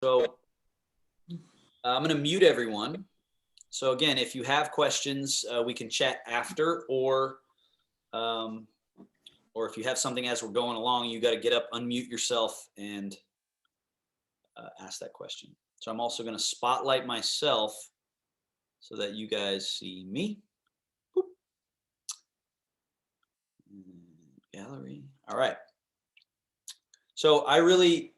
So I'm going to mute everyone. So again, if you have questions, we can chat after, um, or if you have something as we're going along, you got to get up, unmute yourself, and ask that question. So I'm also going to spotlight myself so that you guys see me. Boop. Gallery. All right. So I really,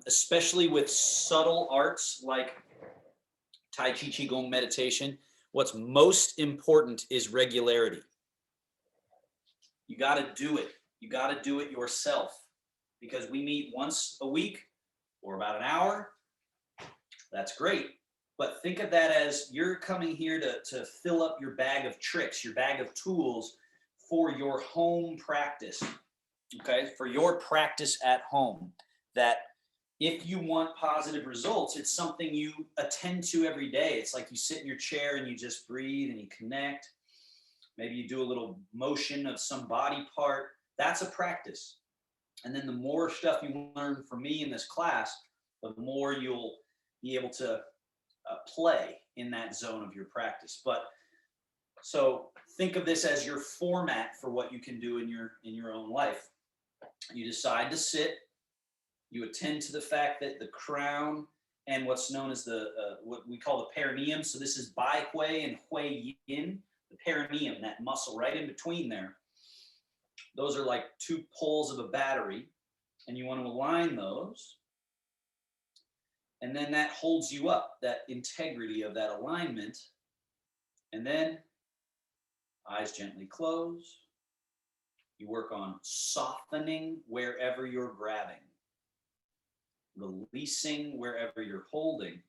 especially with subtle arts like Tai Chi, Qigong, meditation, what's most important is regularity. You got to do it. You got to do it yourself, because we meet once a week or about an hour. That's great. But think of that as you're coming here to fill up your bag of tricks, your bag of tools for your home practice, okay? For your practice at home. That if you want positive results, it's something you attend to every day. It's like you sit in your chair and you just breathe and you connect. Maybe you do a little motion of some body part. That's a practice. And then the more stuff you learn from me in this class, the more you'll be able to play in that zone of your practice. But so think of this as your format for what you can do in your own life. You decide to sit. You attend to the fact that the crown and what's known as what we call the perineum. So this is Bai Hui and Hui Yin. The perineum, that muscle right in between there. Those are like two poles of a battery, and you want to align those. And then that holds you up, that integrity of that alignment. And then eyes gently close. You work on softening wherever you're grabbing, releasing wherever you're holding,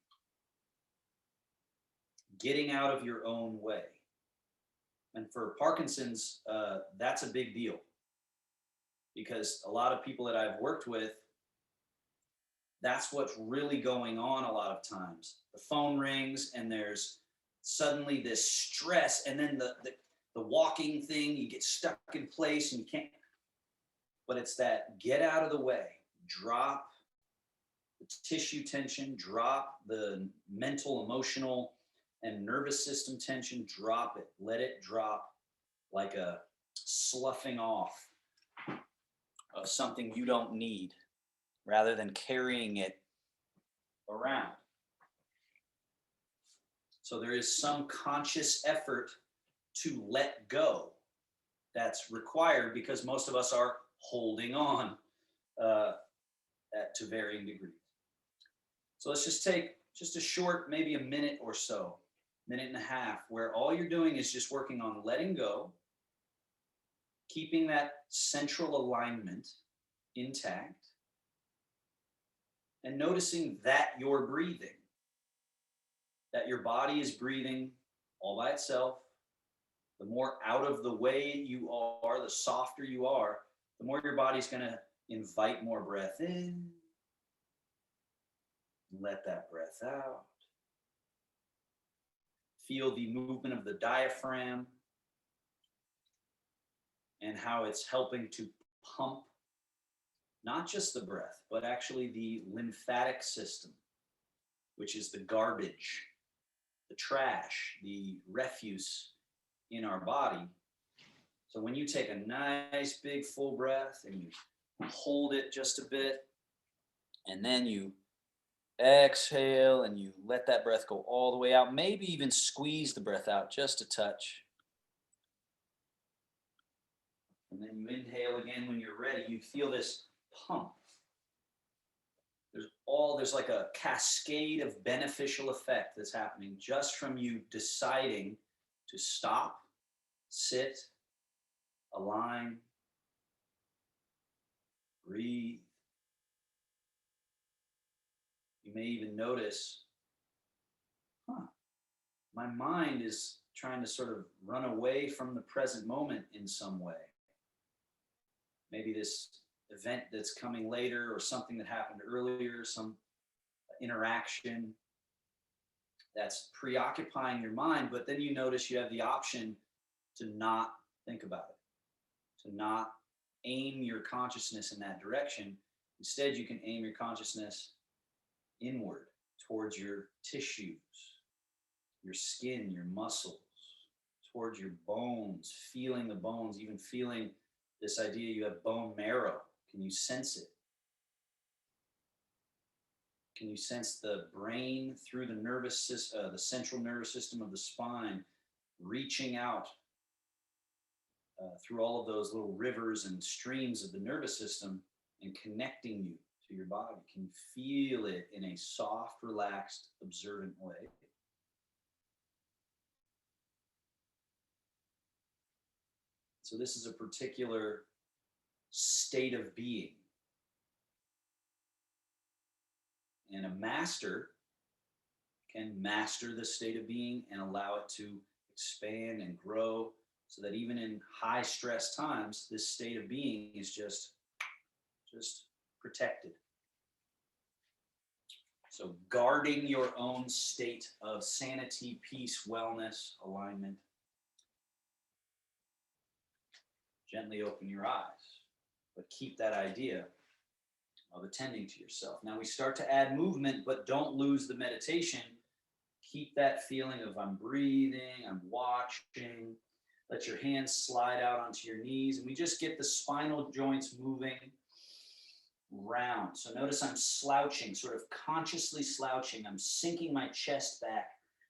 getting out of your own way. And for Parkinson's, that's a big deal, because a lot of people that I've worked with, that's what's really going on a lot of times. The phone rings and there's suddenly this stress, and then the walking thing, you get stuck in place and you can't, but it's that get out of the way, drop the tissue tension, drop the mental, emotional, and nervous system tension, drop it, let it drop like a sloughing off of something you don't need, rather than carrying it around. So there is some conscious effort to let go that's required, because most of us are holding on to varying degrees. So let's just take just a short, maybe a minute or so, minute and a half, where all you're doing is just working on letting go, keeping that central alignment intact, and noticing that you're breathing, that your body is breathing all by itself. The more out of the way you are, the softer you are, the more your body's going to invite more breath in. Let that breath out. Feel the movement of the diaphragm and how it's helping to pump not just the breath, but actually the lymphatic system, which is the garbage, the trash, the refuse in our body. So when you take a nice big full breath and you hold it just a bit, and then you exhale and you let that breath go all the way out, maybe even squeeze the breath out just a touch. And then you inhale again when you're ready. You feel this pump. There's like a cascade of beneficial effect that's happening just from you deciding to stop, sit, align, breathe. You may even notice, my mind is trying to sort of run away from the present moment in some way. Maybe this event that's coming later, or something that happened earlier, some interaction that's preoccupying your mind, but then you notice you have the option to not think about it, to not aim your consciousness in that direction. Instead, you can aim your consciousness inward towards your tissues, your skin, your muscles, towards your bones, feeling the bones, even feeling this idea you have bone marrow. Can you sense it? Can you sense the brain through the nervous system, the central nervous system of the spine, reaching out through all of those little rivers and streams of the nervous system and connecting you to your body? Can you feel it in a soft, relaxed, observant way? So this is a particular state of being. And a master can master the state of being and allow it to expand and grow so that even in high stress times, this state of being is just protected. So guarding your own state of sanity, peace, wellness, alignment. Gently open your eyes, but keep that idea of attending to yourself. Now we start to add movement, but don't lose the meditation. Keep that feeling of I'm breathing, I'm watching. Let your hands slide out onto your knees, and we just get the spinal joints moving round. So notice I'm slouching, sort of consciously slouching. I'm sinking my chest back.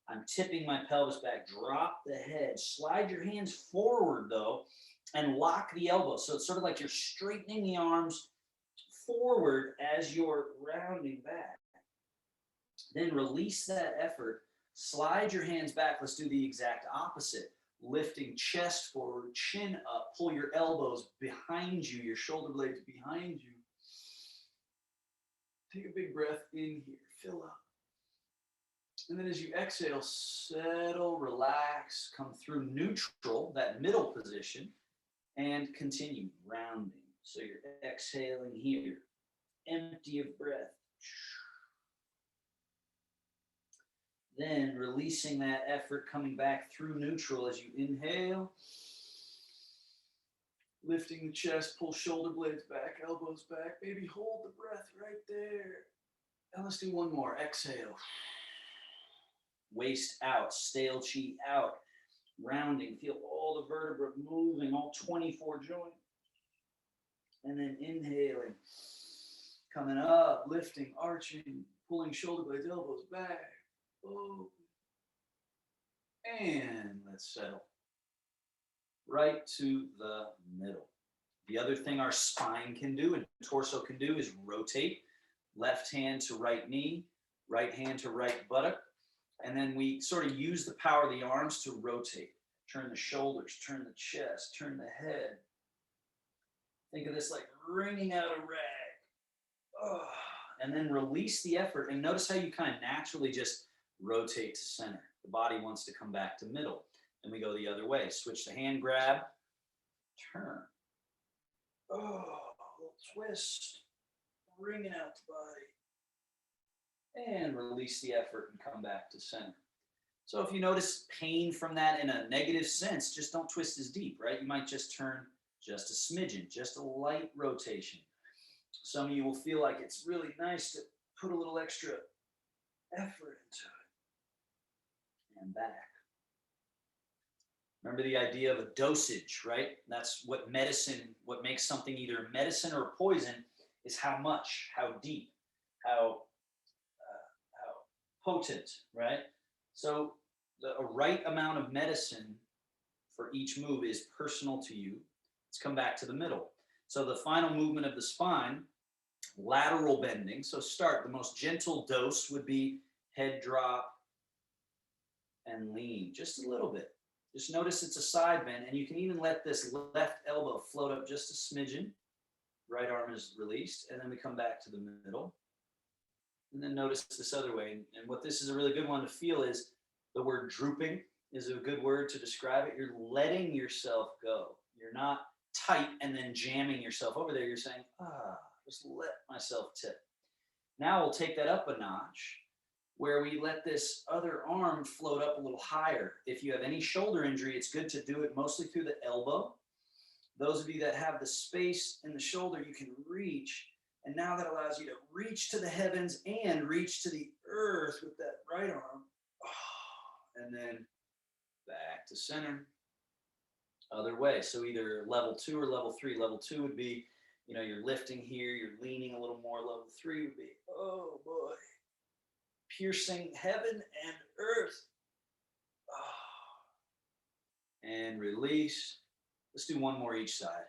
I'm tipping my pelvis back. Drop the head. Slide your hands forward, though, and lock the elbows. So it's sort of like you're straightening the arms forward as you're rounding back. Then release that effort. Slide your hands back. Let's do the exact opposite. Lifting chest forward, chin up. Pull your elbows behind you, your shoulder blades behind you. Take a big breath in here. Fill up. And then as you exhale, settle, relax, come through neutral, that middle position, and continue rounding. So you're exhaling here, empty of breath. Then releasing that effort, coming back through neutral as you inhale. Lifting the chest, pull shoulder blades back, elbows back. Maybe hold the breath right there. And let's do one more. Exhale. Waist out, stale chi out. Rounding, feel all the vertebrae moving, all 24 joints. And then inhaling, coming up, lifting, arching, pulling shoulder blades, elbows back. Oh. And let's settle. Right to the middle. The other thing our spine can do and torso can do is rotate. Left hand to right knee, right hand to right buttock. And then we sort of use the power of the arms to rotate. Turn the shoulders, turn the chest, turn the head. Think of this like wringing out a rag. Oh. And then release the effort. And notice how you kind of naturally just rotate to center. The body wants to come back to middle. And we go the other way. Switch the hand grab, turn. Oh, a little twist, wringing out the body. And release the effort and come back to center. So if you notice pain from that in a negative sense, just don't twist as deep, right? You might just turn just a smidgen, just a light rotation. Some of you will feel like it's really nice to put a little extra effort into it. And back. Remember the idea of a dosage, right? That's what makes something either medicine or poison is how much, how deep, how potent, right? So a right amount of medicine for each move is personal to you. Let's come back to the middle. So the final movement of the spine, lateral bending. So start, the most gentle dose would be head drop and lean, just a little bit. Just notice it's a side bend, and you can even let this left elbow float up just a smidgen. Right arm is released, and then we come back to the middle. And then notice this other way. And what this is a really good one to feel is the word drooping is a good word to describe it. You're letting yourself go. You're not tight and then jamming yourself over there. You're saying, just let myself tip. Now we'll take that up a notch, where we let this other arm float up a little higher. If you have any shoulder injury, it's good to do it mostly through the elbow. Those of you that have the space in the shoulder, you can reach And now that allows you to reach to the heavens and reach to the earth with that right arm. And then back to center. Other way. So either level 2 or level 3. Level 2 would be, you're lifting here, you're leaning a little more. Level 3 would be, oh boy, piercing heaven and earth. And release. Let's do one more each side.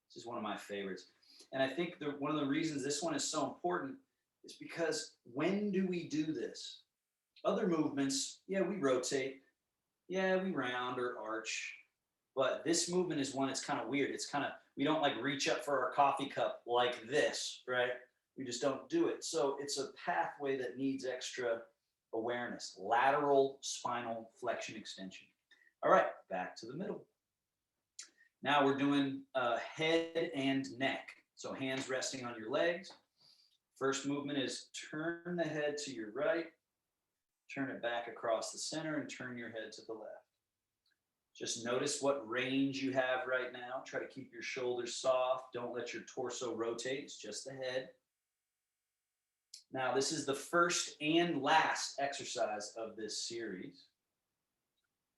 This is one of my favorites. And I think one of the reasons this one is so important is because when do we do this? Other movements, yeah, we rotate. Yeah, we round or arch. But this movement is one, it's kind of weird. It's kind of, we don't like reach up for our coffee cup like this, right? We just don't do it. So it's a pathway that needs extra awareness. Lateral spinal flexion extension. All right, back to the middle. Now we're doing head and neck. So hands resting on your legs. First movement is turn the head to your right, turn it back across the center, and turn your head to the left. Just notice what range you have right now. Try to keep your shoulders soft. Don't let your torso rotate. It's just the head. Now, this is the first and last exercise of this series.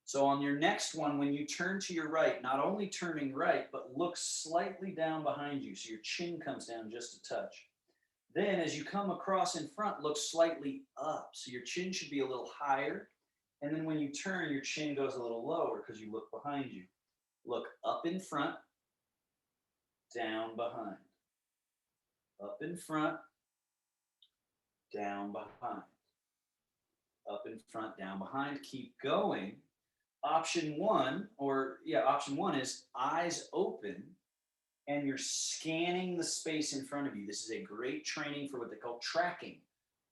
So on your next one, when you turn to your right, not only turning right, but look slightly down behind you. So your chin comes down just a touch. Then as you come across in front, look slightly up. So your chin should be a little higher. And then when you turn, your chin goes a little lower because you look behind you. Look up in front, down behind. Up in front, down behind. Up in front, down behind. Keep going. Option one is eyes open and you're scanning the space in front of you. This is a great training for what they call tracking.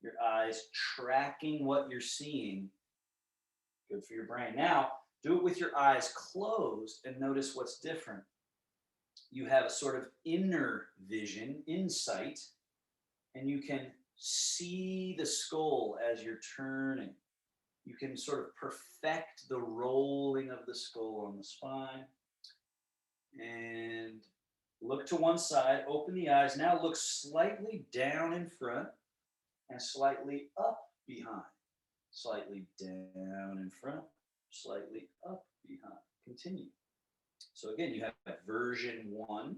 Your eyes tracking what you're seeing. Good for your brain. Now, do it with your eyes closed and notice what's different. You have a sort of inner vision, insight, and you can see the skull as you're turning. You can sort of perfect the rolling of the skull on the spine. And look to one side, open the eyes. Now look slightly down in front and slightly up behind. Slightly down in front, slightly up behind. Continue. So again, you have version 1.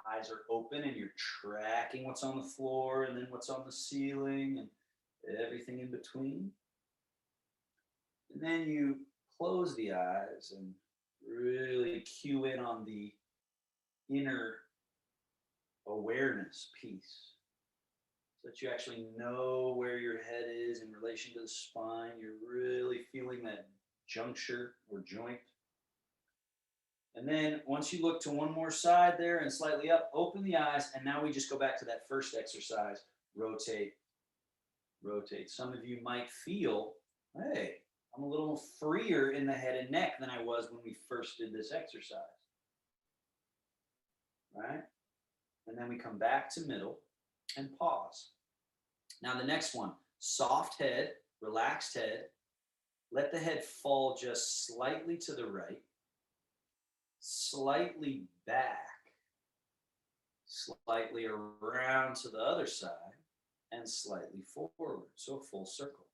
Eyes are open and you're tracking what's on the floor and then what's on the ceiling and everything in between. And then you close the eyes and really cue in on the inner awareness piece so that you actually know where your head is in relation to the spine. You're really feeling that juncture or joint. And then once you look to one more side there and slightly up, open the eyes. And now we just go back to that first exercise. Rotate, rotate. Some of you might feel, hey, I'm a little freer in the head and neck than I was when we first did this exercise. Right? And then we come back to middle and pause. Now the next one, soft head, relaxed head. Let the head fall just slightly to the right, slightly back, slightly around to the other side, and slightly forward. So a full circle.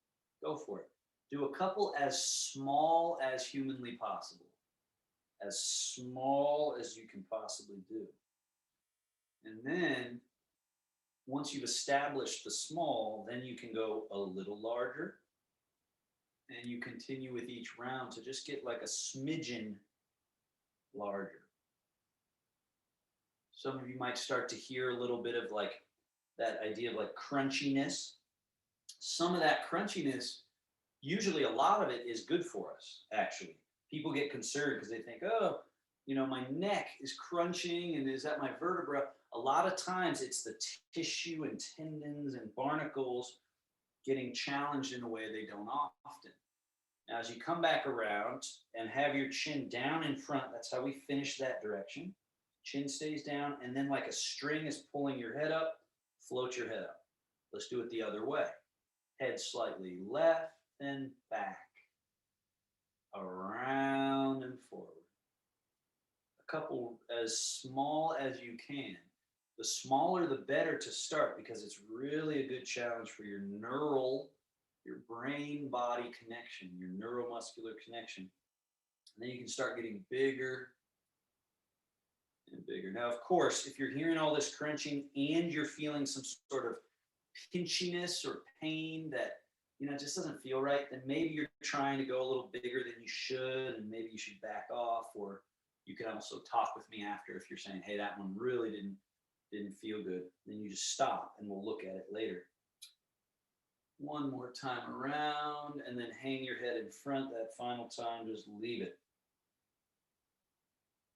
Go for it. Do a couple as small as humanly possible. As small as you can possibly do. And then once you've established the small, then you can go a little larger. And you continue with each round to just get like a smidgen larger. Some of you might start to hear a little bit of like that idea of like crunchiness. Some of that crunchiness, usually a lot of it is good for us, actually. People get concerned because they think, oh, my neck is crunching and is that my vertebra? A lot of times it's the tissue and tendons and barnacles getting challenged in a way they don't often. Now, as you come back around and have your chin down in front, that's how we finish that direction. Chin stays down, and then like a string is pulling your head up, float your head up. Let's do it the other way. Head slightly left and back, around and forward. A couple as small as you can. The smaller, the better to start because it's really a good challenge for your your brain-body connection, your neuromuscular connection. And then you can start getting bigger and bigger. Now, of course, if you're hearing all this crunching and you're feeling some sort of pinchiness or pain that just doesn't feel right, then maybe you're trying to go a little bigger than you should, and maybe you should back off. Or you can also talk with me after if you're saying, "Hey, that one really didn't feel good." Then you just stop, and we'll look at it later. One more time around, and then hang your head in front. That final time, just leave it.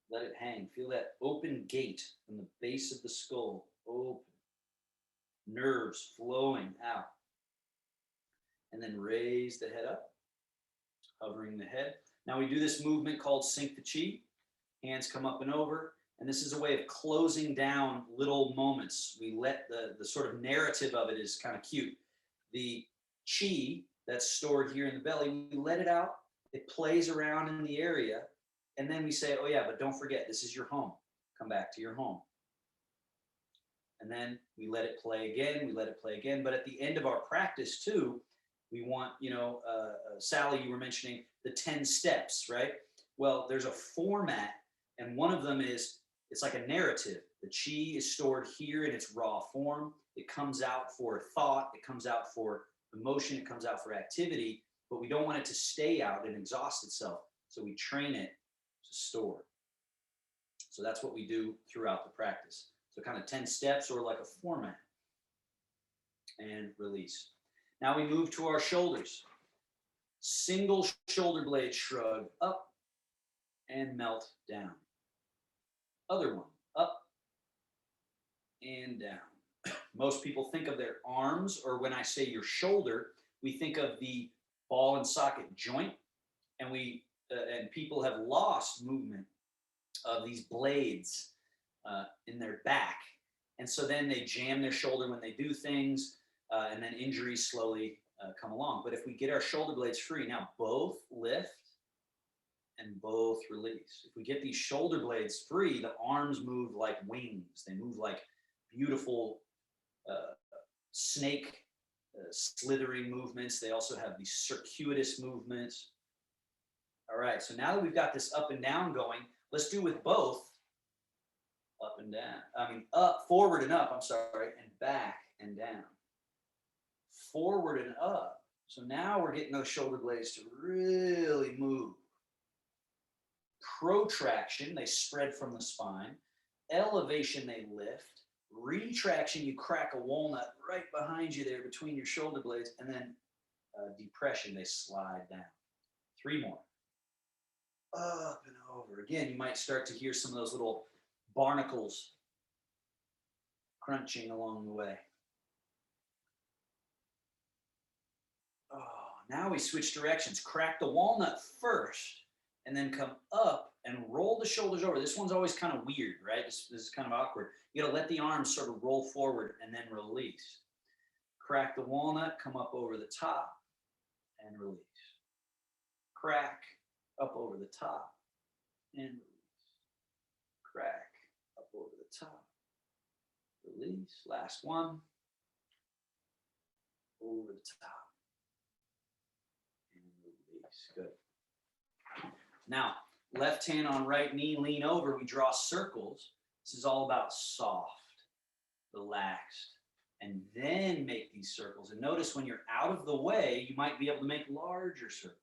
Let it hang. Feel that open gate from the base of the skull. Open. Nerves flowing out. And then raise the head up, hovering the head. Now we do this movement called sync the chi. Hands come up and over. And this is a way of closing down little moments. We let the sort of narrative of it is kind of cute. The chi that's stored here in the belly, we let it out. It plays around in the area. And then we say, oh yeah, but don't forget, this is your home. Come back to your home. And then we let it play again. We let it play again. But at the end of our practice too, we want, Sally, you were mentioning the 10 steps, right? Well, there's a format, and one of them is, it's like a narrative. The chi is stored here in its raw form. It comes out for thought. It comes out for emotion. It comes out for activity. But we don't want it to stay out and exhaust itself. So we train it to store. So that's what we do throughout the practice. So kind of 10 steps or like a format. And release. Now we move to our shoulders. Single shoulder blade shrug, up and melt down. Other one, up and down. Most people think of their arms, or when I say your shoulder, we think of the ball and socket joint, and people have lost movement of these blades in their back, and so then they jam their shoulder when they do things, and then injuries slowly come along. But if we get our shoulder blades free, now both lift and both release. If we get these shoulder blades free, the arms move like wings. They move like beautiful snake slithering movements. They also have these circuitous movements. All right, so now that we've got this up and down going, let's do with both up and down. Up, forward and up, and back and down. Forward and up. So now we're getting those shoulder blades to really move. Protraction, they spread from the spine. Elevation, they lift. Retraction, you crack a walnut right behind you there between your shoulder blades. And then depression, they slide down. 3 more. Up and over. Again, you might start to hear some of those little barnacles crunching along the way. Oh, now we switch directions. Crack the walnut first, and then come up and roll the shoulders over. This one's always kind of weird, right? This is kind of awkward. You got to let the arms sort of roll forward and then release. Crack the walnut, come up over the top, and release. Crack, up over the top, and release. Crack, up over the top, release. Last one. Over the top, and release. Good. Now, left hand on right knee, lean over. We draw circles. This is all about soft, relaxed, and then make these circles. And notice when you're out of the way, you might be able to make larger circles.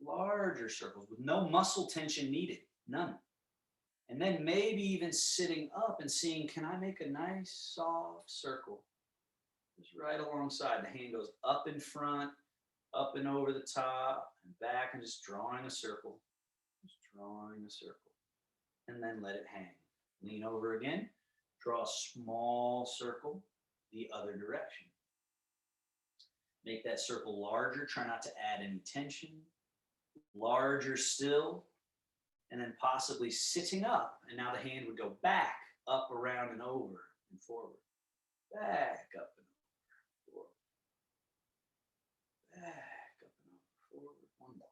Larger circles with no muscle tension needed, none. And then maybe even sitting up and seeing, can I make a nice soft circle? Just right alongside. The hand goes up in front, up and over the top, and back, and just drawing a circle. Just drawing a circle. And then let it hang. Lean over again. Draw a small circle the other direction. Make that circle larger. Try not to add any tension. Larger still. And then possibly sitting up. And now the hand would go back, up, around, and over, and forward. Back, up, and over, forward. Back, up, and over, forward. One more.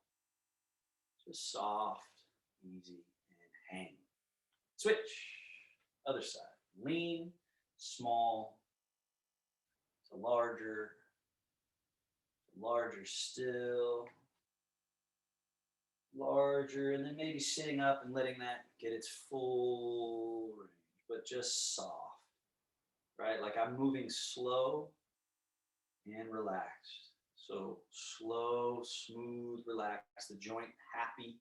Just soft, easy, and hang. Switch. Other side. Lean, small to larger, larger still, larger, and then maybe sitting up and letting that get its full range, but just soft, right? Like I'm moving slow and relaxed. So slow, smooth, relax, the joint happy,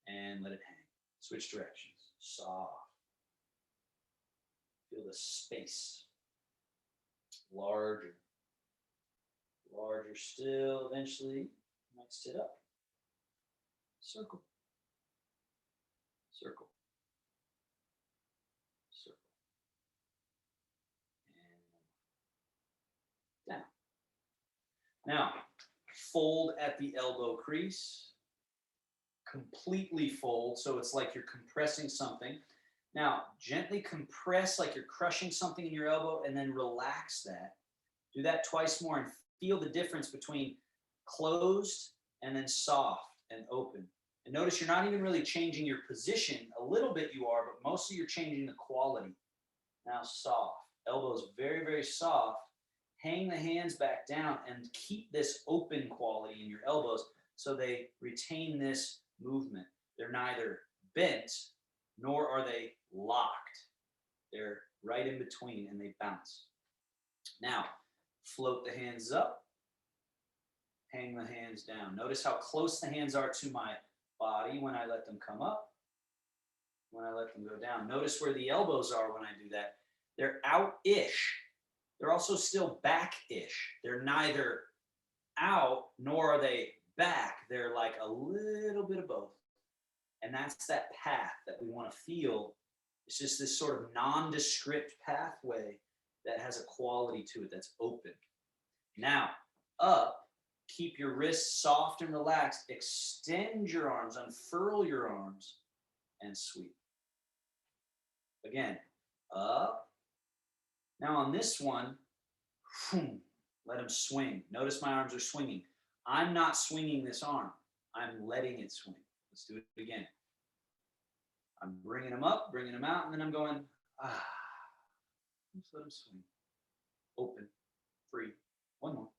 and let it hang. Switch directions, soft. Feel the space, larger, larger still, eventually you might sit up. Circle, circle, circle, and down. Now, fold at the elbow crease, completely fold, so it's like you're compressing something. Now, gently compress like you're crushing something in your elbow, and then relax that. Do that twice more and feel the difference between closed and then soft and open. And notice you're not even really changing your position. A little bit you are, but mostly you're changing the quality. Now soft. Elbows very, very soft. Hang the hands back down and keep this open quality in your elbows so they retain this movement. They're neither bent nor are they locked. They're right in between and they bounce. Now, float the hands up, hang the hands down. Notice how close the hands are to my body when I let them come up, when I let them go down. Notice where the elbows are when I do that. They're out-ish. They're also still back-ish. They're neither out nor are they back. They're like a little bit of both. And that's that path that we want to feel. It's just this sort of nondescript pathway that has a quality to it that's open. Now, up, keep your wrists soft and relaxed. Extend your arms, unfurl your arms, and sweep. Again, up. Now on this one, let them swing. Notice my arms are swinging. I'm not swinging this arm. I'm letting it swing. Let's do it again. I'm bringing them up, bringing them out, and then I'm going, Just let them swing. Open, free. One more.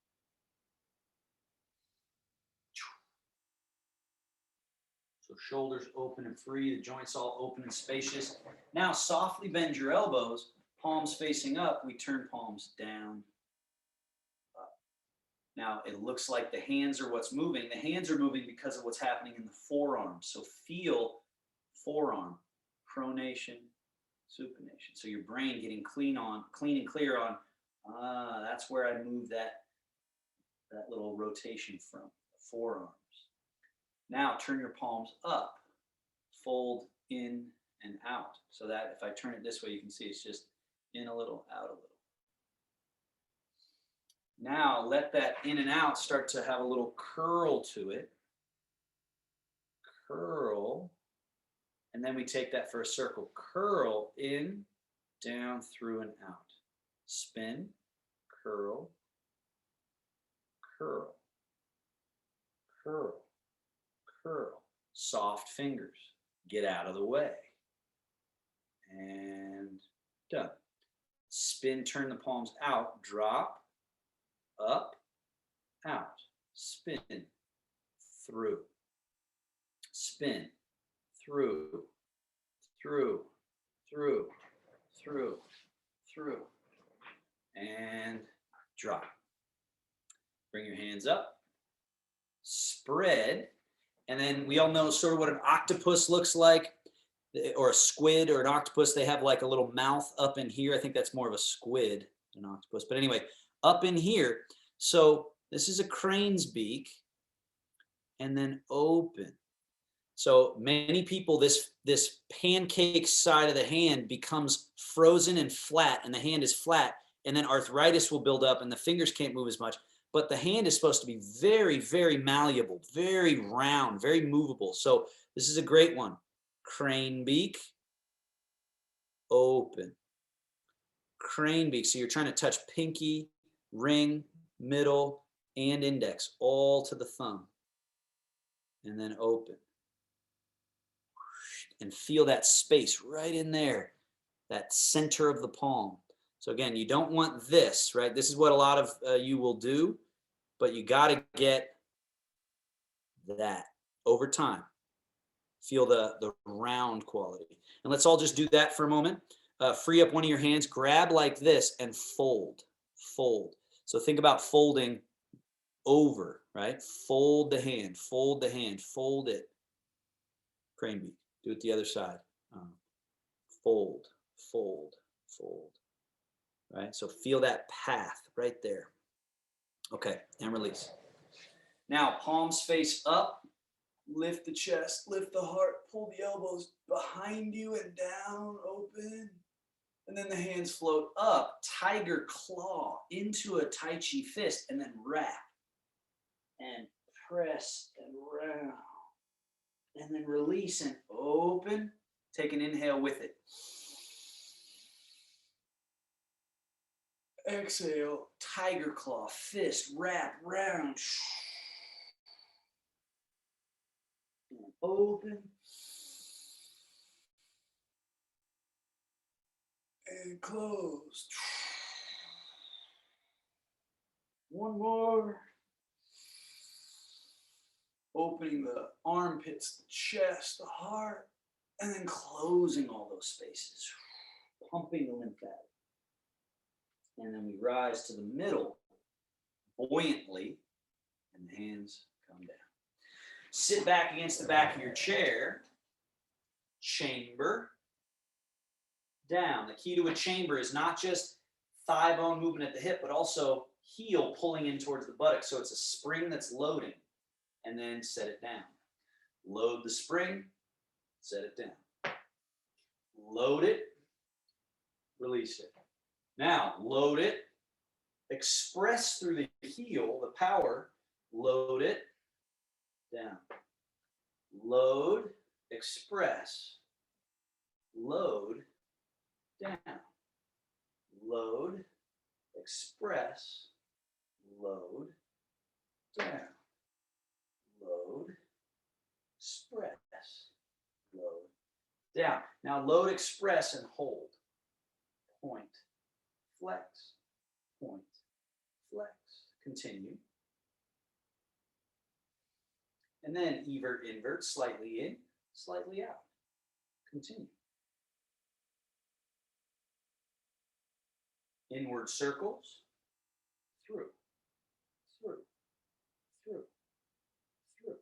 So shoulders open and free, the joints all open and spacious. Now softly bend your elbows, palms facing up. We turn palms down, up. Now it looks like the hands are what's moving. The hands are moving because of what's happening in the forearm. So feel forearm, pronation, supination. So your brain getting clean and clear on, that's where I move that little rotation from, the forearms. Now turn your palms up, fold in and out. So that if I turn it this way, you can see it's just in a little, out a little. Now let that in and out start to have a little curl to it. Curl. And then we take that for a circle. Curl in, down, through, and out. Spin, curl, curl, curl, curl. Soft fingers. Get out of the way. And done. Spin, turn the palms out, drop, up, out. Spin, through. Spin, through, through, through, through, through, and drop. Bring your hands up, spread, and then we all know sort of what an octopus looks like, or a squid or an octopus. They have like a little mouth up in here. I think that's more of a squid than an octopus, but anyway, up in here. So this is a crane's beak, and then open. So many people, this pancake side of the hand becomes frozen and flat, and the hand is flat, and then arthritis will build up and the fingers can't move as much. But the hand is supposed to be very, very malleable, very round, very movable. So this is a great one. Crane beak, open. Crane beak. So you're trying to touch pinky, ring, middle, and index, all to the thumb. And then open. And feel that space right in there, that center of the palm. So again, you don't want this, right? This is what a lot of you will do, but you got to get that over time. Feel the round quality. And let's all just do that for a moment. Free up one of your hands, grab like this and fold, fold. So think about folding over, right? Fold the hand, fold the hand, fold it. Crane beak. Do it the other side. Fold, fold, fold. Right? So feel that path right there. Okay, and release. Now, palms face up. Lift the chest, lift the heart, pull the elbows behind you and down, open. And then the hands float up, tiger claw into a Tai Chi fist, and then wrap and press and round. And then release and open. Take an inhale with it. Exhale, tiger claw, fist, wrap, round. And open. And close. One more. Opening the armpits, the chest, the heart, and then closing all those spaces. Pumping the lymphatic. And then we rise to the middle buoyantly, and the hands come down. Sit back against the back of your chair. Chamber. Down. The key to a chamber is not just thigh bone movement at the hip, but also heel pulling in towards the buttock. So it's a spring that's loading, and then set it down. Load the spring, set it down. Load it, release it. Now, load it, express through the heel, the power, load it, down. Load, express, load, down. Load, express, load, down. Load, express, load, down. Now load, express, and hold. Point, flex, point, flex. Continue. And then evert, invert, slightly in, slightly out. Continue. Inward circles, through, through, through, through.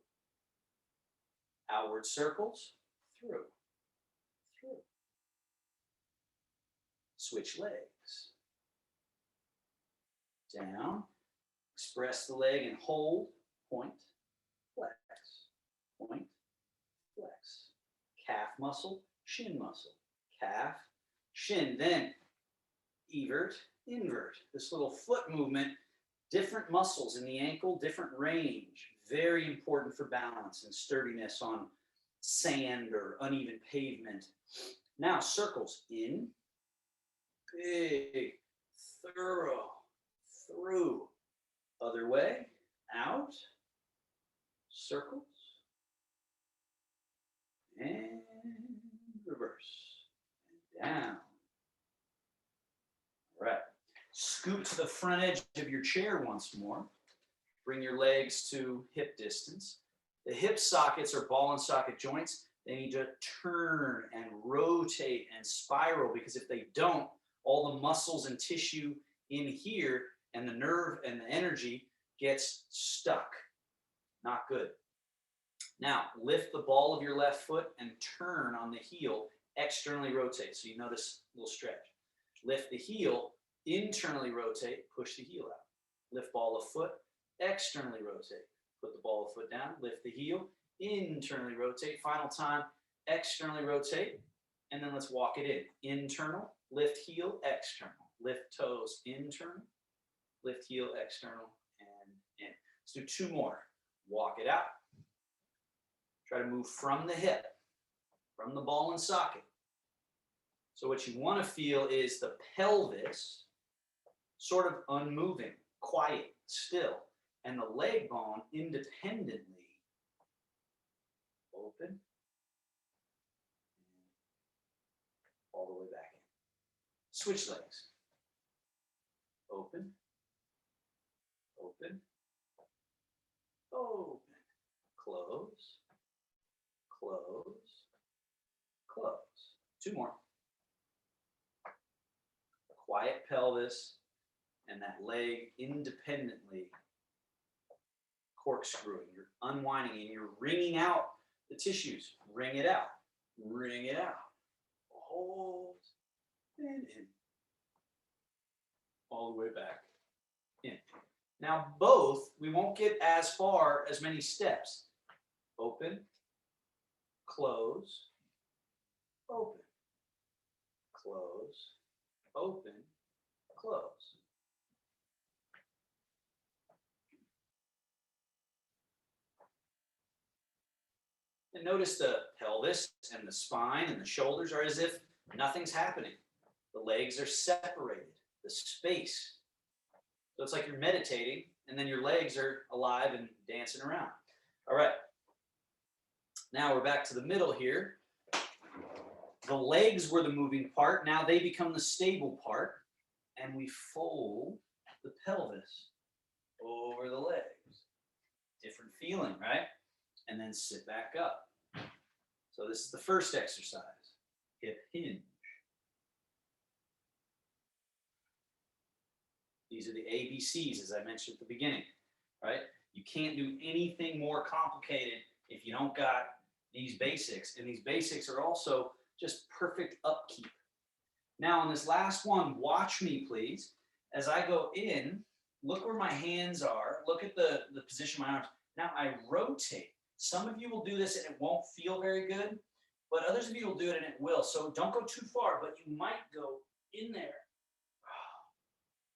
Outward circles, through, through. Switch legs. Down, express the leg and hold, point, flex, point, flex. Calf muscle, shin muscle, calf, shin. Then evert, invert. This little foot movement, different muscles in the ankle, different range. Very important for balance and sturdiness on sand or uneven pavement. Now circles in, big, thorough, through. Other way, out, circles, and reverse, and down. All right, scoot to the front edge of your chair once more. Bring your legs to hip distance. The hip sockets are ball and socket joints. They need to turn and rotate and spiral, because if they don't, all the muscles and tissue in here and the nerve and the energy gets stuck. Not good. Now, lift the ball of your left foot and turn on the heel, externally rotate. So you notice a little stretch. Lift the heel, internally rotate, push the heel out. Lift ball of foot, externally rotate. Put the ball of foot down, lift the heel, internally rotate. Final time, externally rotate. And then let's walk it in. Internal, lift heel, external. Lift toes, internal, lift heel, external, and in. Let's do two more. Walk it out. Try to move from the hip, from the ball and socket. So what you want to feel is the pelvis sort of unmoving, quiet, still, and the leg bone independently open, all the way back in. Switch legs. Open, open, open, close, close, close. Two more. Quiet pelvis and that leg independently corkscrewing. You're unwinding and you're wringing out the tissues. Wring it out. Wring it out. Hold and in. All the way back in. Now both, we won't get as far as many steps. Open, close, open, close, open, close. And notice the pelvis and the spine and the shoulders are as if nothing's happening. The legs are separated, the space. So it's like you're meditating and then your legs are alive and dancing around. All right. Now we're back to the middle here. The legs were the moving part. Now they become the stable part. And we fold the pelvis over the legs. Different feeling, right? And then sit back up. So this is the first exercise. Hip hinge. These are the ABCs, as I mentioned at the beginning, right? You can't do anything more complicated if you don't got these basics. And these basics are also just perfect upkeep. Now on this last one, watch me please. As I go in, look where my hands are. Look at the position of my arms. Now I rotate. Some of you will do this and it won't feel very good, but others of you will do it and it will. So don't go too far, but you might go in there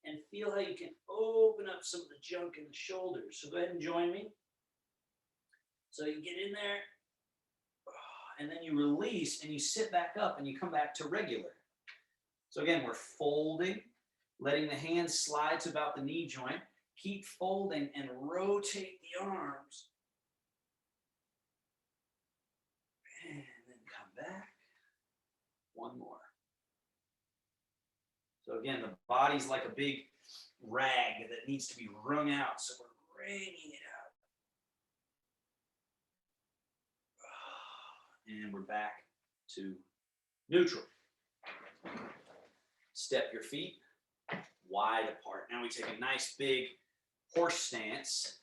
and feel how you can open up some of the junk in the shoulders. So go ahead and join me. So you get in there and then you release and you sit back up and you come back to regular. So again, we're folding, letting the hands slide to about the knee joint. Keep folding and rotate the arms. And then come back. One more. So again, the body's like a big rag that needs to be wrung out. So we're wringing it out. And we're back to neutral. Step your feet wide apart. Now we take a nice big horse stance.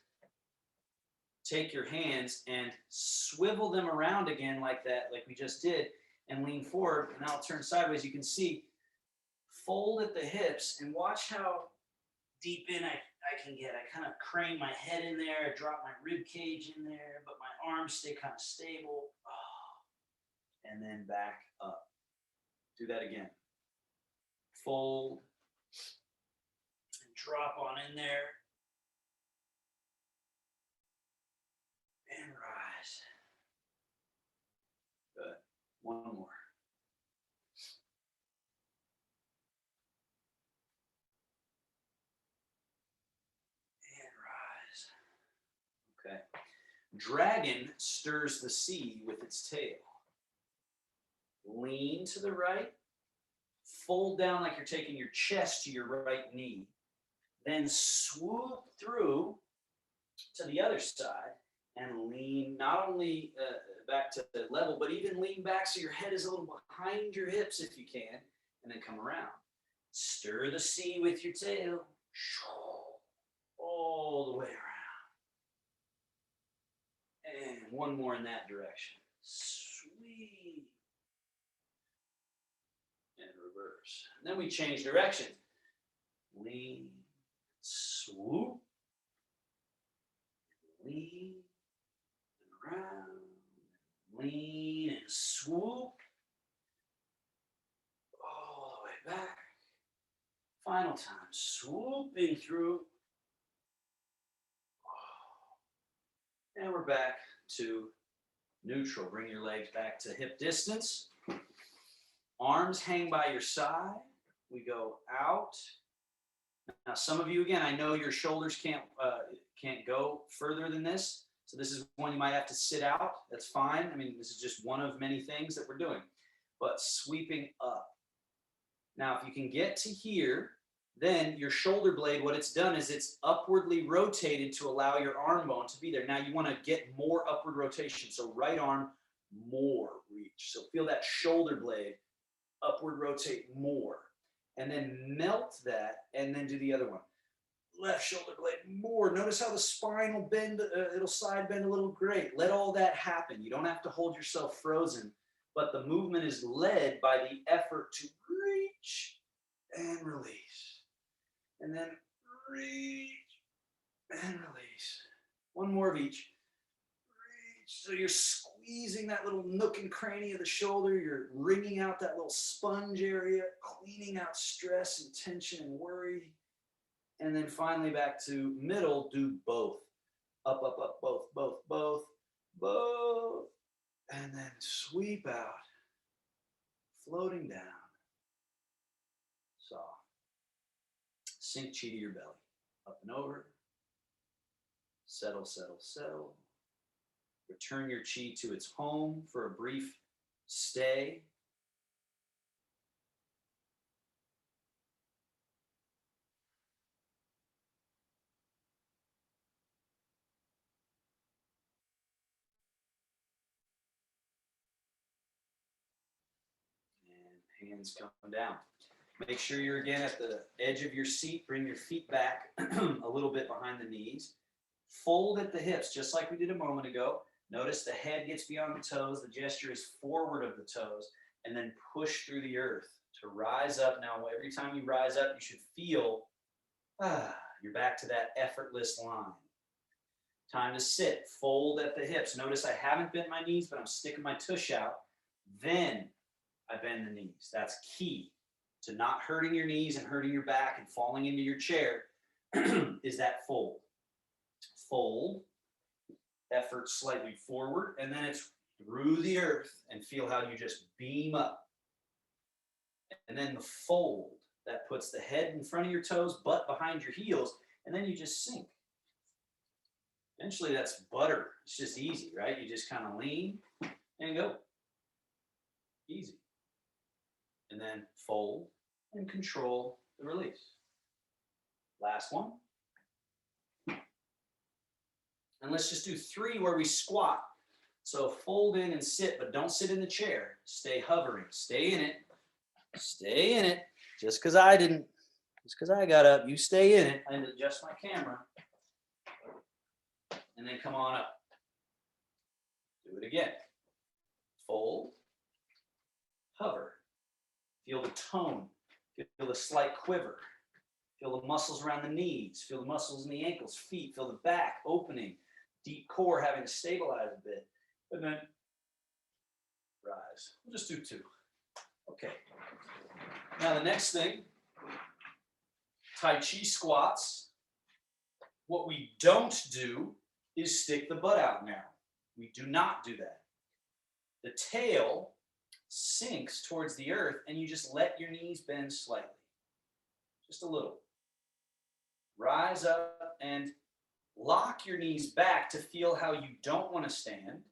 Take your hands and swivel them around again like that, like we just did, and lean forward. And I'll turn sideways. You can see, fold at the hips and watch how deep in I can get. I kind of crane my head in there, I drop my rib cage in there, but my arms stay kind of stable. And then back up. Do that again. Fold and drop on in there. And rise. Good. One more. And rise. Okay. Dragon stirs the sea with its tail. Lean to the right. Fold down like you're taking your chest to your right knee. Then swoop through to the other side and lean not only back to the level, but even lean back so your head is a little behind your hips if you can, and then come around. Stir the sea with your tail. All the way around. And one more in that direction. Sweep. And reverse. And then we change direction. Lean, swoop, lean, and around, lean, and swoop, all the way back. Final time, swooping through. And we're back to neutral. Bring your legs back to hip distance. Arms hang by your side. We go out. Now, some of you, again, I know your shoulders can't go further than this. So this is one you might have to sit out. That's fine. I mean, this is just one of many things that we're doing. But sweeping up. Now, if you can get to here, then your shoulder blade, what it's done is it's upwardly rotated to allow your arm bone to be there. Now you want to get more upward rotation. So right arm, more reach. So feel that shoulder blade upward rotate more. And then melt that and then do the other one. Left shoulder blade more. Notice how the spine will bend, it'll side bend a little. Great. Let all that happen. You don't have to hold yourself frozen, but the movement is led by the effort to reach and release. And then reach and release. One more of each. Reach. So you're squeezing that little nook and cranny of the shoulder. You're wringing out that little sponge area, cleaning out stress and tension and worry. And then finally back to middle, do both. Up, up, up, both, both, both, both. And then sweep out, floating down. Soft. Sink chi to your belly. Up and over. Settle, settle, settle. Return your chi to its home for a brief stay. And hands come down. Make sure you're again at the edge of your seat. Bring your feet back a little bit behind the knees. Fold at the hips, just like we did a moment ago. Notice the head gets beyond the toes. The gesture is forward of the toes. And then push through the earth to rise up. Now, every time you rise up, you should feel, you're back to that effortless line. Time to sit. Fold at the hips. Notice I haven't bent my knees, but I'm sticking my tush out. Then I bend the knees. That's key to not hurting your knees and hurting your back and falling into your chair is that fold. Fold, effort slightly forward, and then it's through the earth and feel how you just beam up. And then the fold, that puts the head in front of your toes, butt behind your heels, and then you just sink. Eventually that's butter. It's just easy, right? You just kind of lean and go. Easy. And then fold and control the release. Last one. And let's just do 3 where we squat. So fold in and sit, but don't sit in the chair. Stay hovering. Stay in it. Stay in it. Just because I didn't, just because I got up, you stay in it. I need to adjust my camera. And then come on up. Do it again. Fold. Hover. Feel the tone. Feel the slight quiver. Feel the muscles around the knees. Feel the muscles in the ankles, feet. Feel the back opening. Deep core having to stabilize a bit. And then rise. We'll just do 2. Okay. Now the next thing, Tai Chi squats. What we don't do is stick the butt out now. We do not do that. The tail sinks towards the earth and you just let your knees bend slightly. Just a little. Rise up and lock your knees back to feel how you don't want to stand.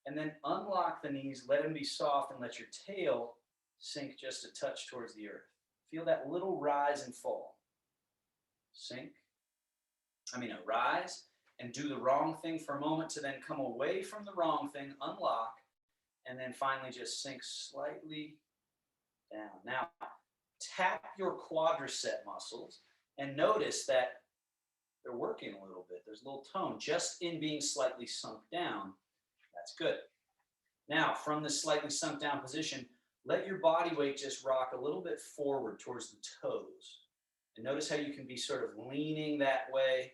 And then unlock the knees, let them be soft, and let your tail sink just a touch towards the earth. Feel that little rise and fall. Sink. Rise and do the wrong thing for a moment to then come away from the wrong thing, unlock, and then finally just sink slightly down. Now, tap your quadricep muscles and notice that they're working a little bit. There's a little tone just in being slightly sunk down. That's good. Now, from this slightly sunk down position, let your body weight just rock a little bit forward towards the toes. And notice how you can be sort of leaning that way,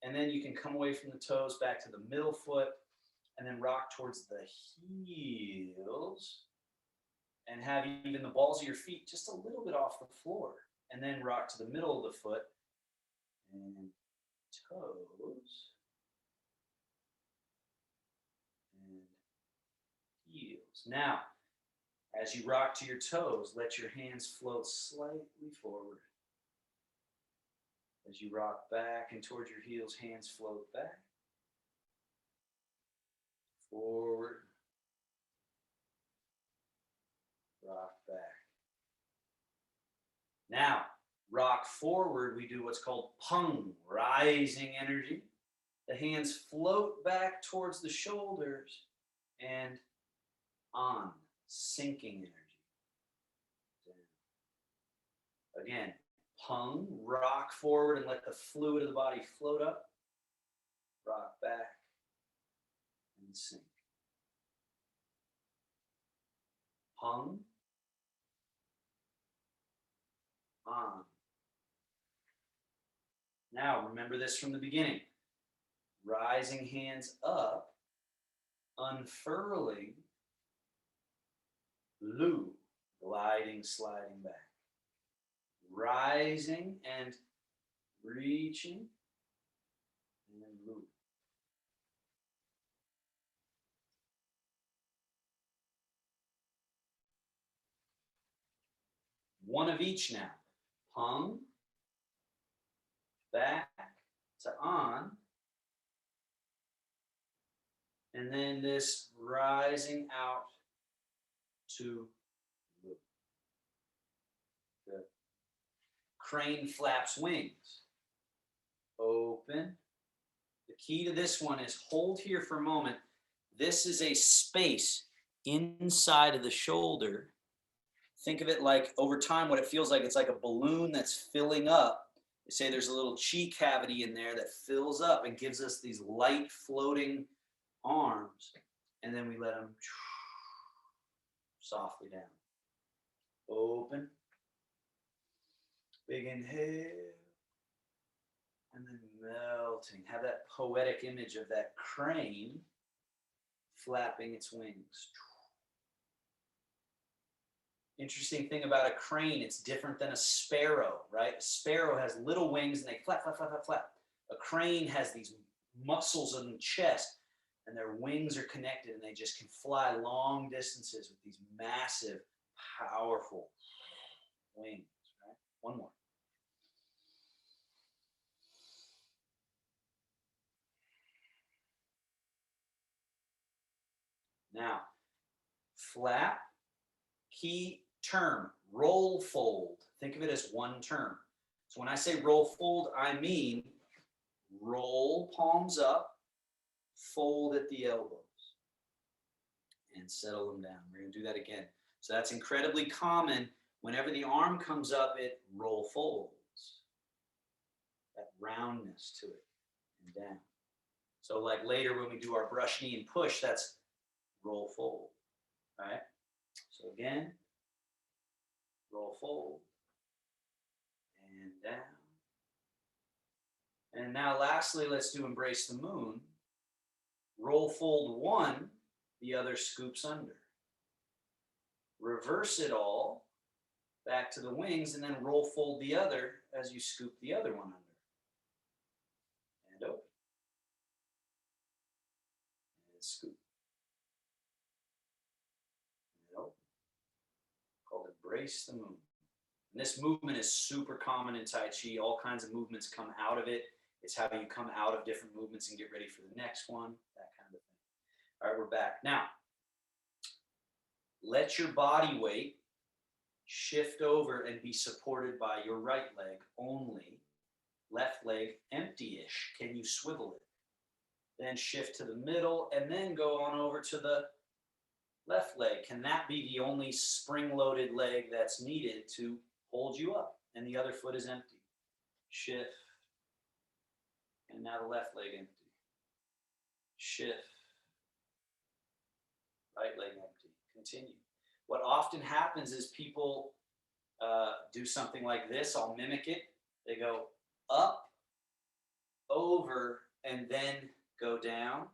and then you can come away from the toes back to the middle foot, and then rock towards the heels, and have even the balls of your feet just a little bit off the floor, and then rock to the middle of the foot, and toes, and heels. Now, as you rock to your toes, let your hands float slightly forward. As you rock back and towards your heels, hands float back, forward, rock back. Now, rock forward, we do what's called pung, rising energy. The hands float back towards the shoulders and on, sinking energy. Again, pung, rock forward and let the fluid of the body float up, rock back, and sink. Pung, on. Now, remember this from the beginning. Rising hands up, unfurling, lu, gliding, sliding back. Rising and reaching, and then lu. One of each now. Pung, back to on, and then this rising out to lu. Good. Crane flaps wings. Open. The key to this one is hold here for a moment. This is a space inside of the shoulder. Think of it like over time, what it feels like, it's like a balloon that's filling up. They say there's a little chi cavity in there that fills up and gives us these light floating arms. And then we let them softly down. Open. Big inhale. And then melting. Have that poetic image of that crane flapping its wings. Interesting thing about a crane, it's different than a sparrow, right? A sparrow has little wings and they flap, flap, flap, flap, flap. A crane has these muscles in the chest and their wings are connected and they just can fly long distances with these massive, powerful wings, right? One more. Now, flap, key term, roll fold. Think of it as one term. So when I say roll fold, I mean roll palms up, fold at the elbows, and settle them down. We're going to do that again. So that's incredibly common. Whenever the arm comes up, it roll folds. That roundness to it and down. So like later when we do our brush, knee, and push, that's roll fold. All right? So again, roll fold, and down. And now lastly, let's do embrace the moon. Roll fold one, the other scoops under. Reverse it all, back to the wings, and then roll fold the other as you scoop the other one under. And open. And scoop. And open. Called embrace the moon. And this movement is super common in Tai Chi. All kinds of movements come out of it. It's how you come out of different movements and get ready for the next one, that kind of thing. All right, we're back. Now, let your body weight shift over and be supported by your right leg only. Left leg empty-ish. Can you swivel it? Then shift to the middle and then go on over to the left leg. Can that be the only spring-loaded leg that's needed to hold you up? And the other foot is empty. Shift. And now the left leg empty. Shift. Right leg empty. Continue. What often happens is people do something like this. I'll mimic it. They go up, over, and then go down.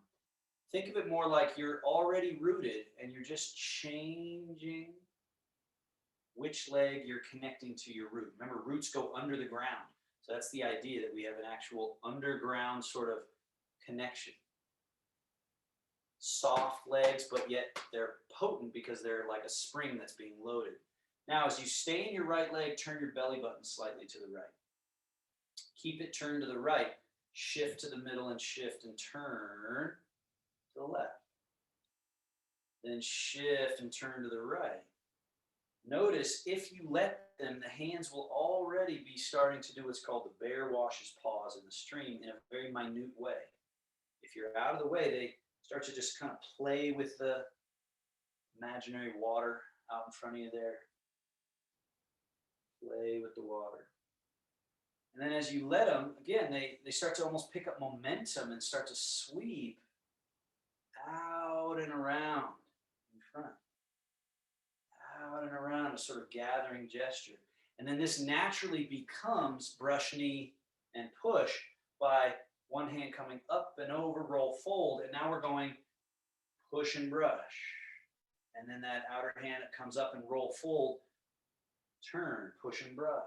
Think of it more like you're already rooted and you're just changing which leg you're connecting to your root. Remember, roots go under the ground. So that's the idea, that we have an actual underground sort of connection. Soft legs, but yet they're potent because they're like a spring that's being loaded. Now, as you stay in your right leg, turn your belly button slightly to the right. Keep it turned to the right. Shift to the middle and shift and turn to the left. Then shift and turn to the right. Notice if you let them, the hands will already be starting to do what's called the bear washes paws in the stream in a very minute way. If you're out of the way, they start to just kind of play with the imaginary water out in front of you there. Play with the water. And then as you let them, again, they start to almost pick up momentum and start to sweep out and around in front. Out and around, a sort of gathering gesture. And then this naturally becomes brush, knee, and push by one hand coming up and over, roll, fold. And now we're going push and brush. And then that outer hand that comes up and roll, fold, turn, push and brush.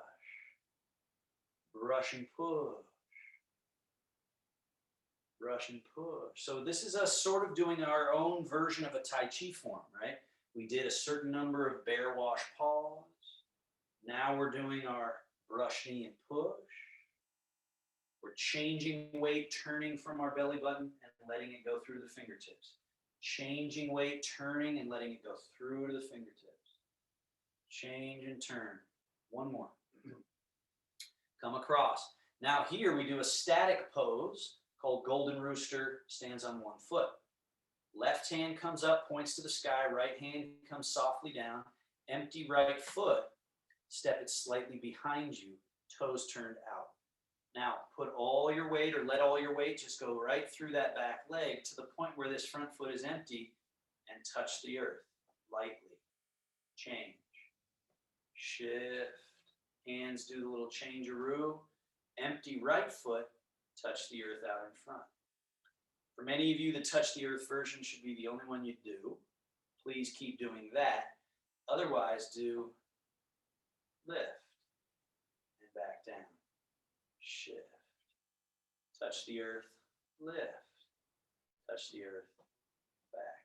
Brush and push. Brush and push. So this is us sort of doing our own version of a Tai Chi form, right? We did a certain number of bear wash paws. Now we're doing our brush, knee, and push. We're changing weight, turning from our belly button and letting it go through the fingertips. Changing weight, turning and letting it go through to the fingertips. Change and turn. One more. Come across. Now here we do a static pose called Golden Rooster, stands on one foot. Left hand comes up, points to the sky. Right hand comes softly down. Empty right foot. Step it slightly behind you. Toes turned out. Now put all your weight, or let all your weight just go right through that back leg to the point where this front foot is empty, and touch the earth lightly. Change. Shift. Hands do the little changeroo. Empty right foot. Touch the earth out in front. For many of you, the touch the earth version should be the only one you do. Please keep doing that. Otherwise, do lift and back down. Shift. Touch the earth, lift. Touch the earth, back.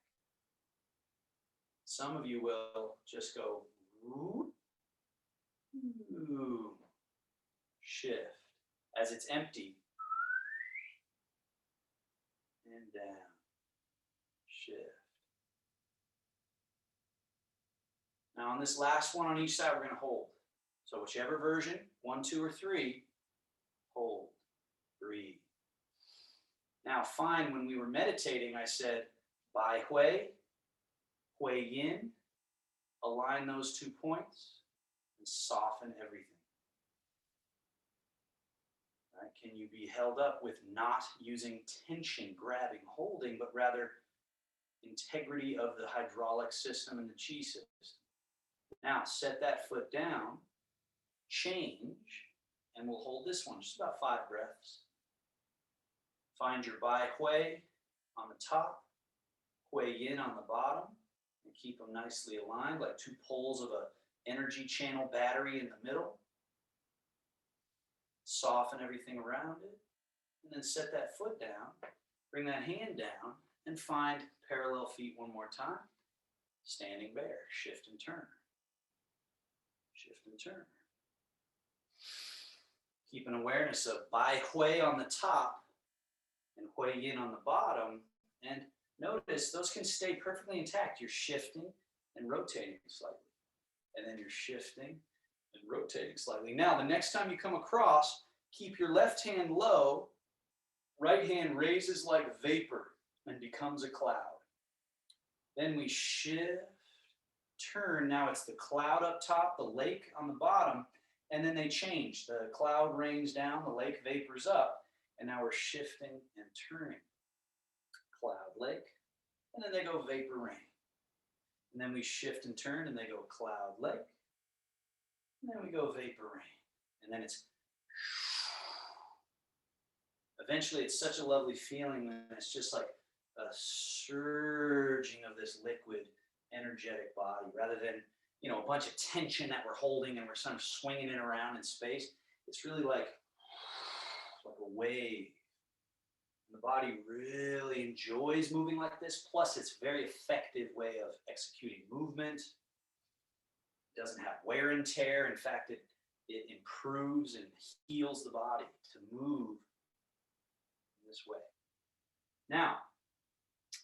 Some of you will just go, ooh, ooh. Shift. As it's empty, and down, shift. Now on this last one on each side, we're going to hold. So whichever version, 1, 2, or 3, hold, breathe. Now find when we were meditating, I said, Bai Hui, Hui Yin, align those 2 points and soften everything. Right? Can you be held up with not using tension, grabbing, holding, but rather integrity of the hydraulic system and the chi system? Now set that foot down, change, and we'll hold this one just about 5 breaths. Find your Bai Hui on the top, Hui Yin on the bottom, and keep them nicely aligned like 2 poles of an energy channel battery in the middle. Soften everything around it, and then set that foot down, bring that hand down, and find parallel feet one more time. Standing bear, shift and turn. Shift and turn. Keep an awareness of Bai Hui on the top and Hui Yin on the bottom, and notice those can stay perfectly intact. You're shifting and rotating slightly, and then you're shifting and rotating slightly. Now, the next time you come across, keep your left hand low, right hand raises like vapor and becomes a cloud. Then we shift, turn. Now it's the cloud up top, the lake on the bottom, and then they change. The cloud rains down, the lake vapors up, and now we're shifting and turning. Cloud, lake, and then they go vapor, rain. And then we shift and turn, and they go cloud, lake. And then we go vapor, rain. And then it's eventually it's such a lovely feeling when it's just like a surging of this liquid energetic body rather than, you know, a bunch of tension that we're holding and we're sort of swinging it around in space. It's really like a wave. And the body really enjoys moving like this. Plus, it's a very effective way of executing movement. It doesn't have wear and tear. In fact, it improves and heals the body to move in this way. Now,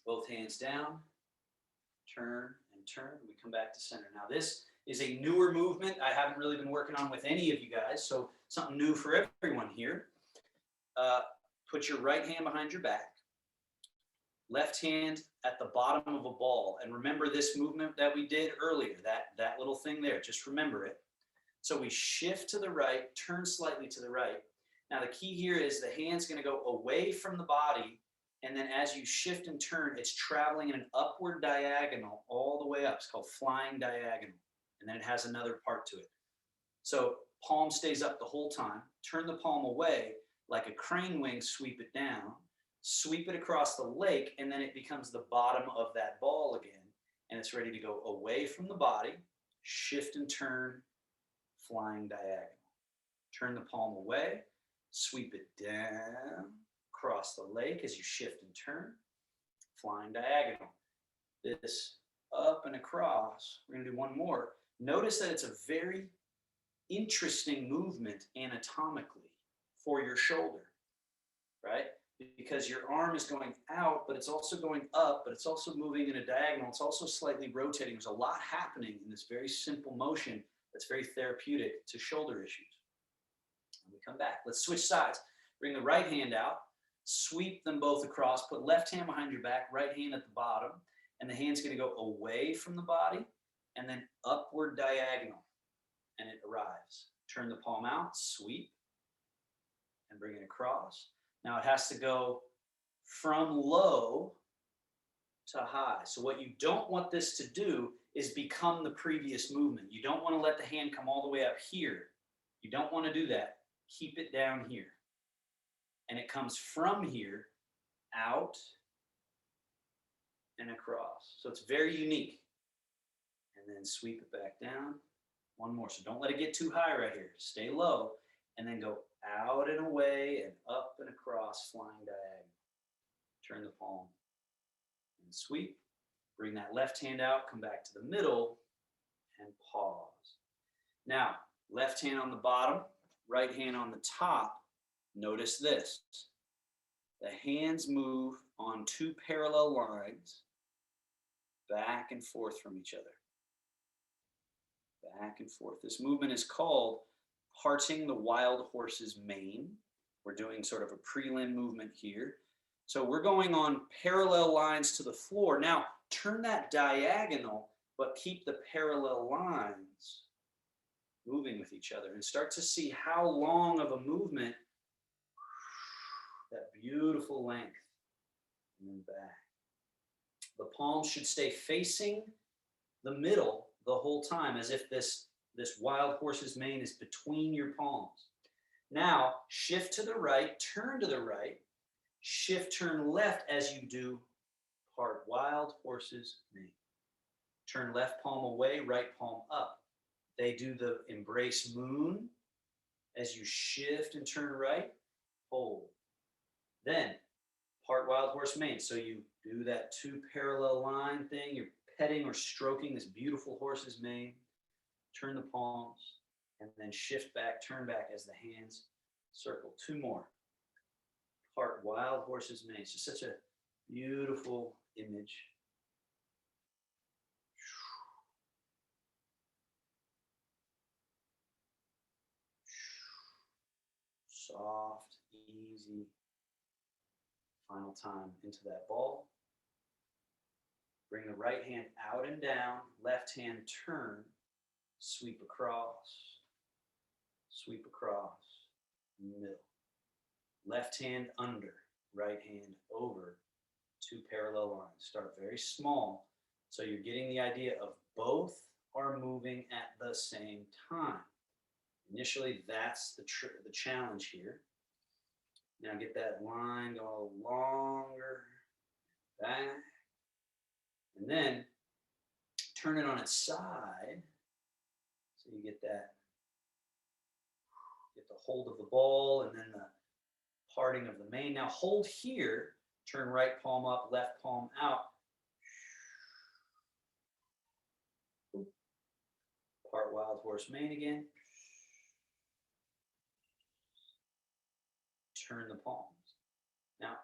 both hands down, turn and turn. We come back to center. Now, this is a newer movement I haven't really been working on with any of you guys, so something new for everyone here. Put your right hand behind your back, left hand at the bottom of a ball. And remember this movement that we did earlier, that little thing there, just remember it. So we shift to the right, turn slightly to the right. Now the key here is the hand's gonna go away from the body, and then as you shift and turn, it's traveling in an upward diagonal all the way up. It's called flying diagonal. And then it has another part to it. So palm stays up the whole time. Turn the palm away like a crane wing, sweep it down, sweep it across the lake, and then it becomes the bottom of that ball again. And it's ready to go away from the body, shift and turn, flying diagonal. Turn the palm away, sweep it down, across the lake as you shift and turn, flying diagonal. This up and across. We're gonna do one more. Notice that it's a very interesting movement anatomically for your shoulder, right? Because your arm is going out, but it's also going up, but it's also moving in a diagonal. It's also slightly rotating. There's a lot happening in this very simple motion that's very therapeutic to shoulder issues. And we come back. Let's switch sides. Bring the right hand out, sweep them both across, put left hand behind your back, right hand at the bottom, and the hand's gonna go away from the body and then upward diagonal, and it arrives. Turn the palm out, sweep, and bring it across. Now it has to go from low to high. So what you don't want this to do is become the previous movement. You don't want to let the hand come all the way up here. You don't want to do that. Keep it down here. And it comes from here out and across. So it's very unique. And then sweep it back down. One more. So don't let it get too high right here. Stay low. And then go out and away and up and across, flying diagonal. Turn the palm and sweep. Bring that left hand out, come back to the middle and pause. Now, left hand on the bottom, right hand on the top. Notice this. The hands move on two parallel lines, back and forth from each other. Back and forth. This movement is called parting the wild horse's mane. We're doing sort of a prelim movement here. So we're going on parallel lines to the floor. Now, turn that diagonal, but keep the parallel lines moving with each other and start to see how long of a movement, that beautiful length, and then back. The palms should stay facing the middle the whole time, as if this wild horse's mane is between your palms. Now, shift to the right, turn to the right, shift, turn left as you do part wild horse's mane. Turn left palm away, right palm up. They do the embrace moon as you shift and turn right, hold. Then part wild horse mane. So you do that two parallel line thing. You're petting or stroking this beautiful horse's mane. Turn the palms and then shift back, turn back as the hands circle. Two more. Part wild horse's mane. It's just such a beautiful image. Soft, easy. Final time into that ball. Bring the right hand out and down, left hand turn, sweep across, middle. Left hand under, right hand over, two parallel lines. Start very small, so you're getting the idea of both are moving at the same time. Initially, that's the challenge here. Now get that line go a little longer, back, and then turn it on its side, so you get that, get the hold of the ball and then the parting of the mane. Now hold here, turn right palm up, left palm out. Part wild horse mane again. Turn the palms. Now,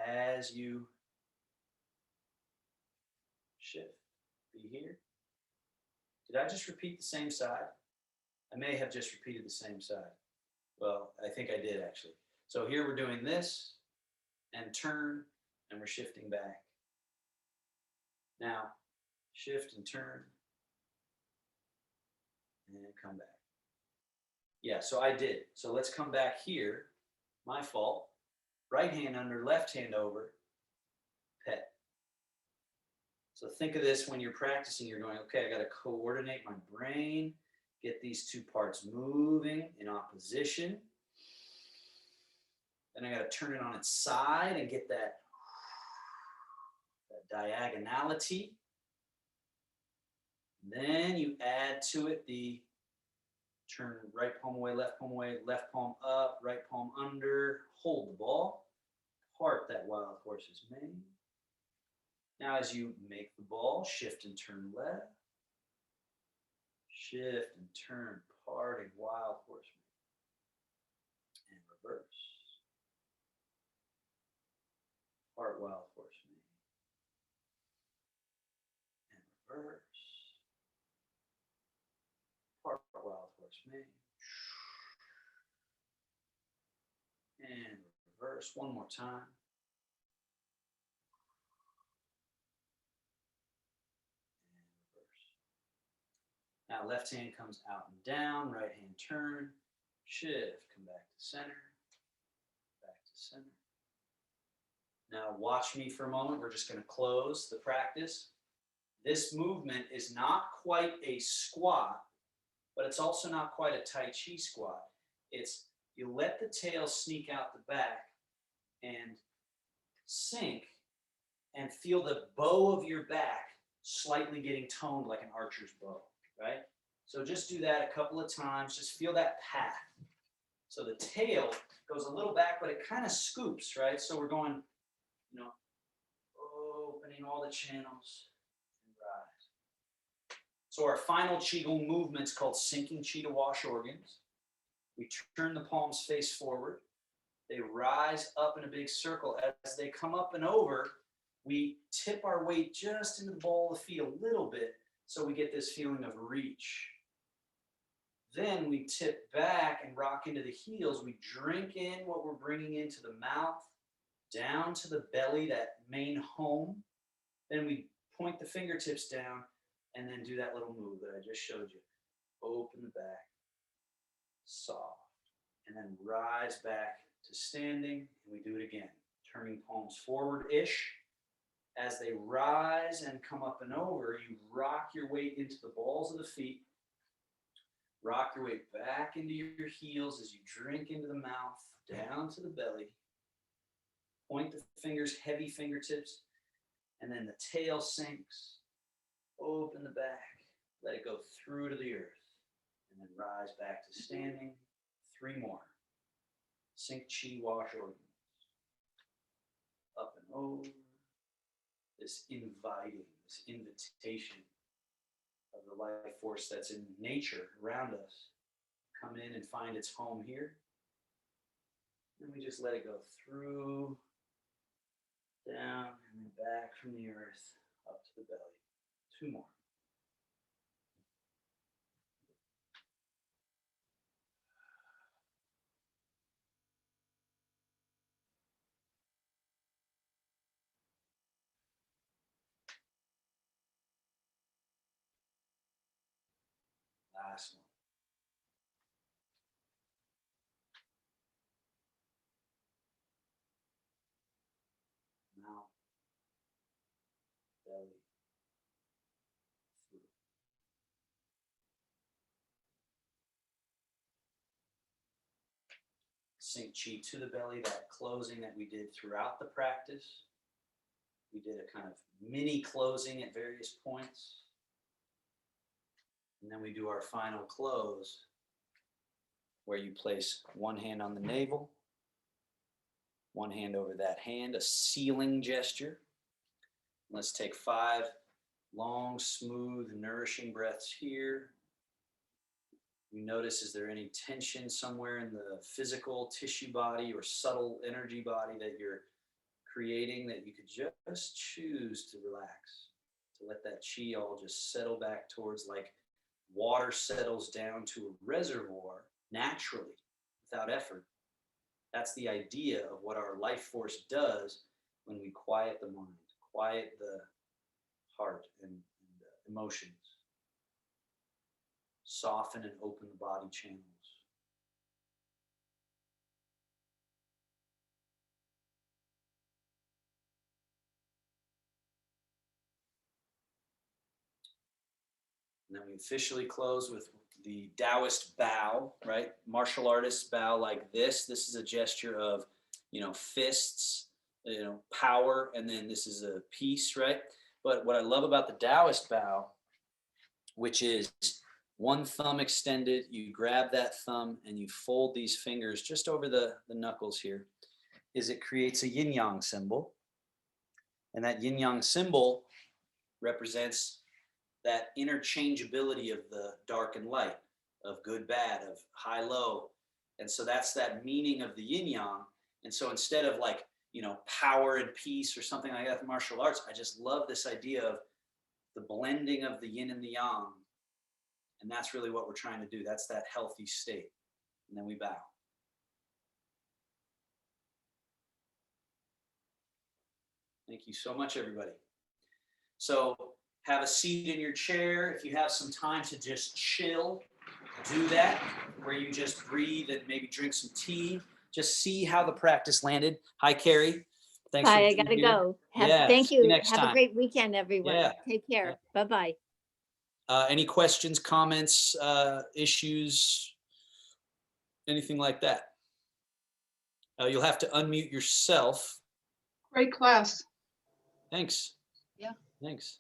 as you shift, be here, Did I just repeat the same side? I may have just repeated the same side. Well, I think I did actually. So here we're doing this and turn, and we're shifting back. Now, shift and turn, and come back. Yeah, so I did. So let's come back here. My fault. Right hand under, left hand over, pet. So think of this when you're practicing, you're going, okay, I got to coordinate my brain, get these two parts moving in opposition. Then I got to turn it on its side and get that diagonality. Then you add to it the turn right palm away, left palm up, right palm under, hold the ball, part that wild horse's mane. Now as you make the ball, shift and turn left, shift and turn, parting wild horse mane, and reverse. Part wild horse mane, and reverse. Part wild horse mane, and reverse. One more time. Now left hand comes out and down, right hand turn, shift, come back to center, back to center. Now watch me for a moment. We're just going to close the practice. This movement is not quite a squat, but it's also not quite a Tai Chi squat. It's you let the tail sneak out the back and sink and feel the bow of your back slightly getting toned like an archer's bow. Right? So just do that a couple of times. Just feel that path. So the tail goes a little back, but it kind of scoops, right? So we're going, you know, opening all the channels and rise. So our final Qigong movement's called sinking Qi to wash organs. We turn the palms face forward. They rise up in a big circle. As they come up and over, we tip our weight just into the ball of the feet a little bit, so we get this feeling of reach. Then we tip back and rock into the heels. We drink in what we're bringing into the mouth, down to the belly, that main home. Then we point the fingertips down and then do that little move that I just showed you. Open the back, soft, and then rise back to standing. And we do it again, turning palms forward-ish. As they rise and come up and over, you rock your weight into the balls of the feet. Rock your weight back into your heels as you drink into the mouth, down to the belly. Point the fingers, heavy fingertips, and then the tail sinks. Open the back, let it go through to the earth, and then rise back to standing. 3 more. Sink Qi, wash organs. Up and over. This inviting, this invitation of the life force that's in nature around us. Come in and find its home here. And we just let it go through, down, and then back from the earth, up to the belly. 2 more. Last one. Mouth, belly, through. Sink Qi to the belly, that closing that we did throughout the practice. We did a kind of mini closing at various points. And then we do our final close, where you place one hand on the navel, one hand over that hand, a sealing gesture. Let's take 5 long, smooth, nourishing breaths here. You notice, is there any tension somewhere in the physical tissue body or subtle energy body that you're creating that you could just choose to relax, to let that Qi all just settle back towards like water settles down to a reservoir naturally without effort. That's the idea of what our life force does when we quiet the mind, quiet the heart and emotions, soften and open the body channels. And then we officially close with the Taoist bow, right? Martial artists bow like this. This is a gesture of, fists, power, and then this is a peace, right? But what I love about the Taoist bow, which is one thumb extended, you grab that thumb and you fold these fingers just over the knuckles here, is it creates a yin yang symbol. And that yin yang symbol represents that interchangeability of the dark and light, of good, bad, of high, low. And so that's that meaning of the yin yang. And so instead of like, power and peace or something like that in martial arts, I just love this idea of the blending of the yin and the yang. And that's really what we're trying to do. That's that healthy state. And then we bow. Thank you so much, everybody. So have a seat in your chair. If you have some time to just chill, do that, where you just breathe and maybe drink some tea. Just see how the practice landed. Hi, Carrie. Thanks. Hi, I gotta go. Thank you. Have a great weekend, everyone. Yeah. Take care. Bye-bye. Any questions, comments, issues, anything like that? You'll have to unmute yourself. Great class. Thanks. Yeah. Thanks.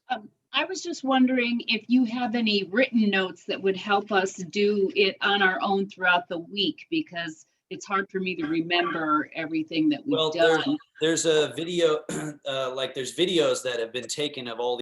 I was just wondering if you have any written notes that would help us do it on our own throughout the week, because it's hard for me to remember everything that we've done. There's a video, there's videos that have been taken of all